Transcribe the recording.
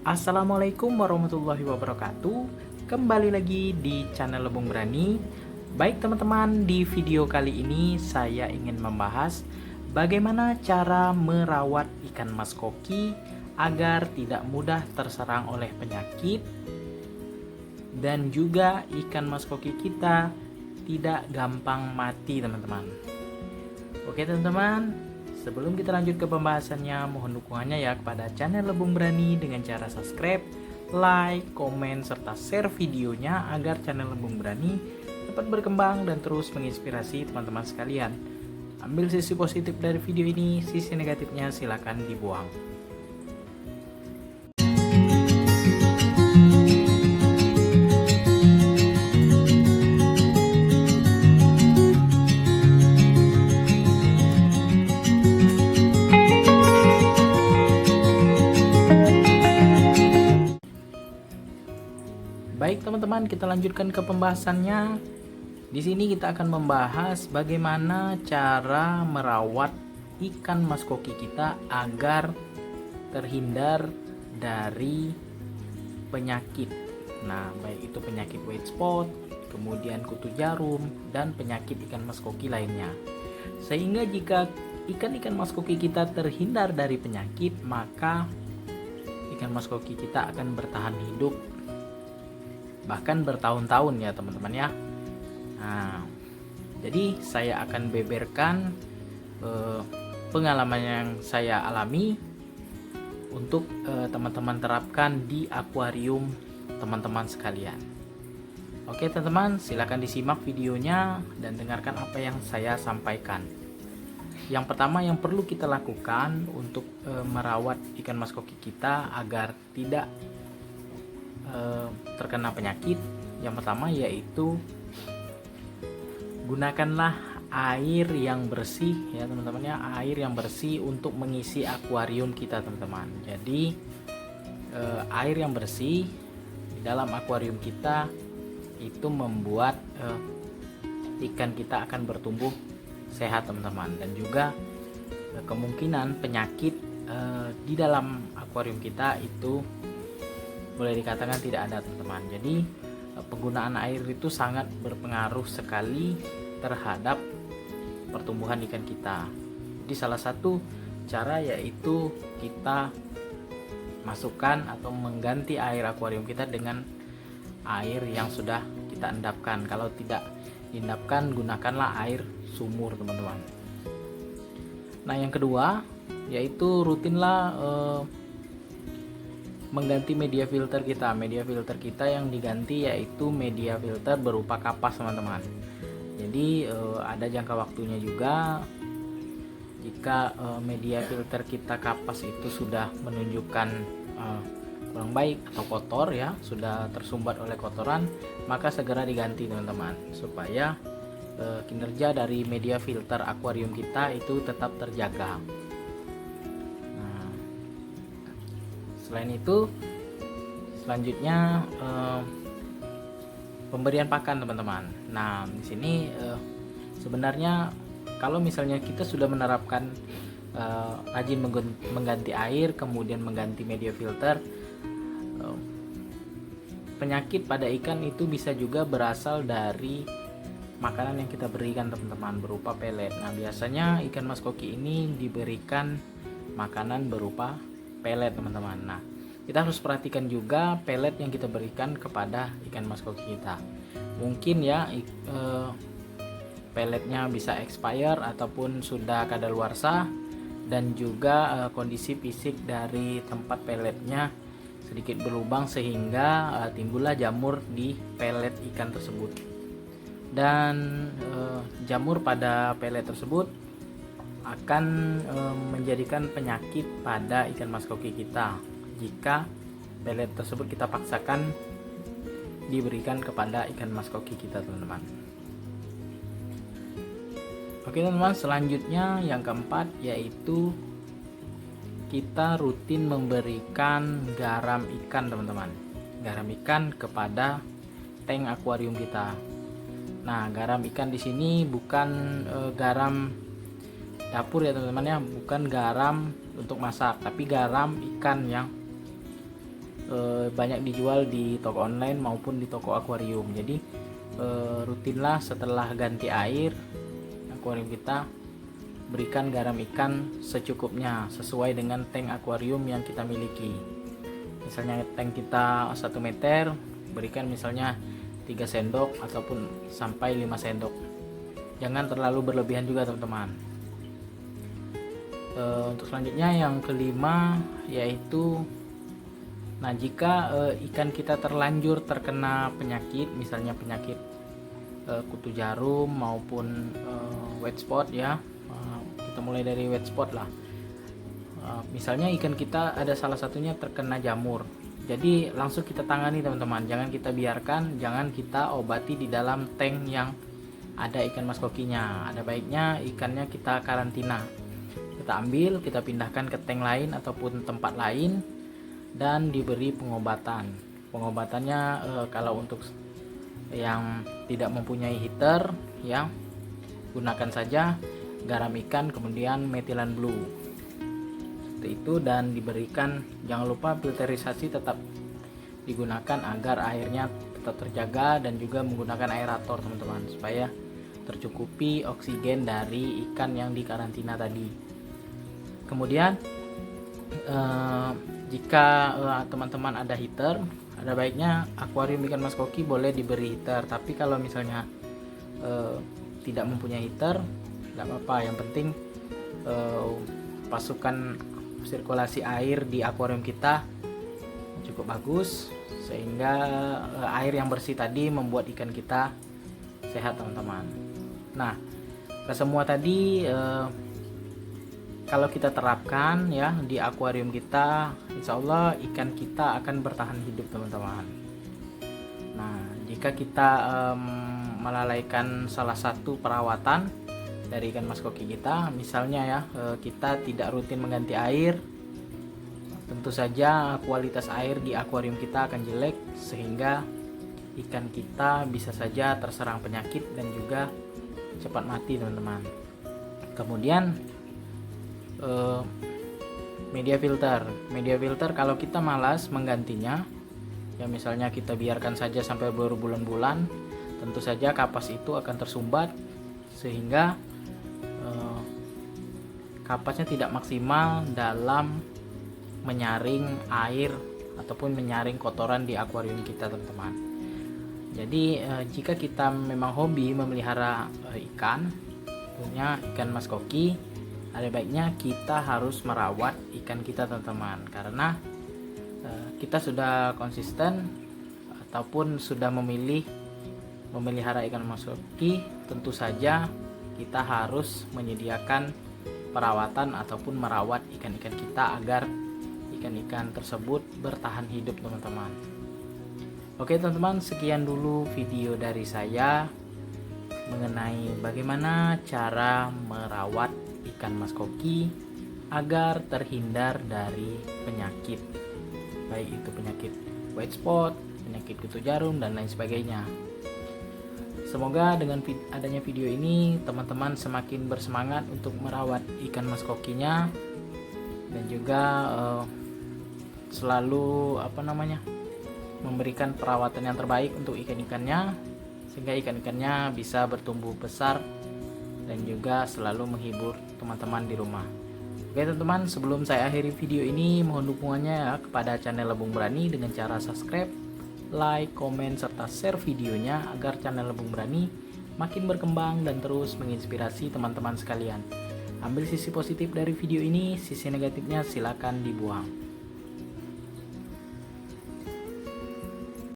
Assalamualaikum warahmatullahi wabarakatuh. Kembali lagi di channel Lebung Berani. Baik teman-teman, di video kali ini saya ingin membahas bagaimana cara merawat ikan mas koki agar tidak mudah terserang oleh penyakit dan juga ikan mas koki kita tidak gampang mati, teman-teman. Oke teman-teman, sebelum kita lanjut ke pembahasannya, mohon dukungannya ya kepada channel Lebung Berani dengan cara subscribe, like, komen, serta share videonya agar channel Lebung Berani dapat berkembang dan terus menginspirasi teman-teman sekalian. Ambil sisi positif dari video ini, sisi negatifnya silakan dibuang. Baik teman-teman, kita lanjutkan ke pembahasannya. Di sini kita akan membahas bagaimana cara merawat ikan mas koki kita agar terhindar dari penyakit. Nah, baik itu penyakit white spot, kemudian kutu jarum, dan penyakit ikan mas koki lainnya. Sehingga jika ikan-ikan mas koki kita terhindar dari penyakit, maka ikan mas koki kita akan bertahan hidup bahkan bertahun-tahun ya teman-teman ya. Nah, jadi saya akan beberkan pengalaman yang saya alami untuk teman-teman terapkan di akuarium teman-teman sekalian. Oke teman-teman, silakan disimak videonya dan dengarkan apa yang saya sampaikan. Yang pertama yang perlu kita lakukan untuk merawat ikan mas koki kita agar tidak terkena penyakit, yang pertama yaitu gunakanlah air yang bersih ya teman-teman ya, air yang bersih untuk mengisi akuarium kita teman-teman. Jadi air yang bersih di dalam akuarium kita itu membuat ikan kita akan bertumbuh sehat teman-teman, dan juga kemungkinan penyakit di dalam akuarium kita itu boleh dikatakan tidak ada teman-teman. Jadi penggunaan air itu sangat berpengaruh sekali terhadap pertumbuhan ikan kita. Jadi salah satu cara yaitu kita masukkan atau mengganti air akuarium kita dengan air yang sudah kita endapkan. Kalau tidak diendapkan, gunakanlah air sumur teman-teman. Nah yang kedua yaitu rutinlah mengganti media filter kita. Media filter kita yang diganti yaitu media filter berupa kapas teman-teman. Jadi ada jangka waktunya juga. Jika media filter kita kapas itu sudah menunjukkan kurang baik atau kotor ya, sudah tersumbat oleh kotoran, maka segera diganti teman-teman, supaya kinerja dari media filter akuarium kita itu tetap terjaga. Selain itu, selanjutnya pemberian pakan teman-teman. Nah, di sini sebenarnya kalau misalnya kita sudah menerapkan rajin mengganti air, kemudian mengganti media filter, penyakit pada ikan itu bisa juga berasal dari makanan yang kita berikan teman-teman, berupa pelet. Nah, biasanya ikan mas koki ini diberikan makanan berupa pelet teman-teman. Nah, kita harus perhatikan juga pelet yang kita berikan kepada ikan mas koki kita. Mungkin ya peletnya bisa expire ataupun sudah kadaluarsa, dan juga kondisi fisik dari tempat peletnya sedikit berlubang sehingga timbullah jamur di pelet ikan tersebut. Dan jamur pada pelet tersebut akan menjadikan penyakit pada ikan mas koki kita jika pelet tersebut kita paksakan diberikan kepada ikan mas koki kita teman-teman. Oke teman-teman, selanjutnya yang keempat yaitu kita rutin memberikan garam ikan teman-teman. Garam ikan kepada tank akuarium kita. Nah, garam ikan di sini bukan garam dapur ya teman-teman ya, bukan garam untuk masak, tapi garam ikan yang banyak dijual di toko online maupun di toko akuarium. Jadi rutinlah setelah ganti air akuarium kita, berikan garam ikan secukupnya sesuai dengan tank akuarium yang kita miliki. Misalnya tank kita 1 meter, berikan misalnya 3 sendok ataupun sampai 5 sendok. Jangan terlalu berlebihan juga teman-teman. Untuk selanjutnya yang kelima yaitu, nah jika ikan kita terlanjur terkena penyakit, misalnya penyakit kutu jarum maupun white spot ya, kita mulai dari white spot lah. Misalnya ikan kita ada salah satunya terkena jamur, jadi langsung kita tangani teman-teman, jangan kita biarkan, jangan kita obati di dalam tank yang ada ikan mas kokinya. Ada baiknya ikannya kita karantina, kita ambil, kita pindahkan ke tank lain ataupun tempat lain dan diberi pengobatan. Pengobatannya kalau untuk yang tidak mempunyai heater ya, gunakan saja garam ikan kemudian metilan blue seperti itu, dan diberikan, jangan lupa filterisasi tetap digunakan agar airnya tetap terjaga, dan juga menggunakan aerator teman-teman supaya tercukupi oksigen dari ikan yang dikarantina tadi. Kemudian jika teman-teman ada heater, ada baiknya akuarium ikan mas koki boleh diberi heater. Tapi kalau misalnya tidak mempunyai heater, tidak apa-apa, yang penting pasukan sirkulasi air di akuarium kita cukup bagus, sehingga air yang bersih tadi membuat ikan kita sehat teman-teman. Nah, kesemua tadi kalau kita terapkan ya di akuarium kita, insya Allah ikan kita akan bertahan hidup teman-teman. Nah, jika kita melalaikan salah satu perawatan dari ikan mas koki kita, misalnya ya kita tidak rutin mengganti air, tentu saja kualitas air di akuarium kita akan jelek, sehingga ikan kita bisa saja terserang penyakit dan juga cepat mati teman-teman. Kemudian media filter kalau kita malas menggantinya ya, misalnya kita biarkan saja sampai berbulan-bulan, tentu saja kapas itu akan tersumbat sehingga kapasnya tidak maksimal dalam menyaring air ataupun menyaring kotoran di akuarium kita teman-teman. Jadi jika kita memang hobi memelihara ikan, punya ikan mas koki, ada baiknya kita harus merawat ikan kita teman-teman, karena kita sudah konsisten ataupun sudah memilih memelihara ikan mas koki, tentu saja kita harus menyediakan perawatan ataupun merawat ikan-ikan kita agar ikan-ikan tersebut bertahan hidup teman-teman. Oke teman-teman, sekian dulu video dari saya mengenai bagaimana cara merawat ikan mas koki agar terhindar dari penyakit, baik itu penyakit white spot, penyakit kutu jarum dan lain sebagainya. Semoga dengan adanya video ini teman-teman semakin bersemangat untuk merawat ikan mas kokinya, dan juga selalu memberikan perawatan yang terbaik untuk ikan-ikannya, sehingga ikan-ikannya bisa bertumbuh besar dan juga selalu menghibur teman-teman di rumah. Oke teman-teman, sebelum saya akhiri video ini, mohon dukungannya ya kepada channel Lebung Berani dengan cara subscribe, like, komen, serta share videonya agar channel Lebung Berani makin berkembang dan terus menginspirasi teman-teman sekalian. Ambil sisi positif dari video ini, sisi negatifnya silakan dibuang.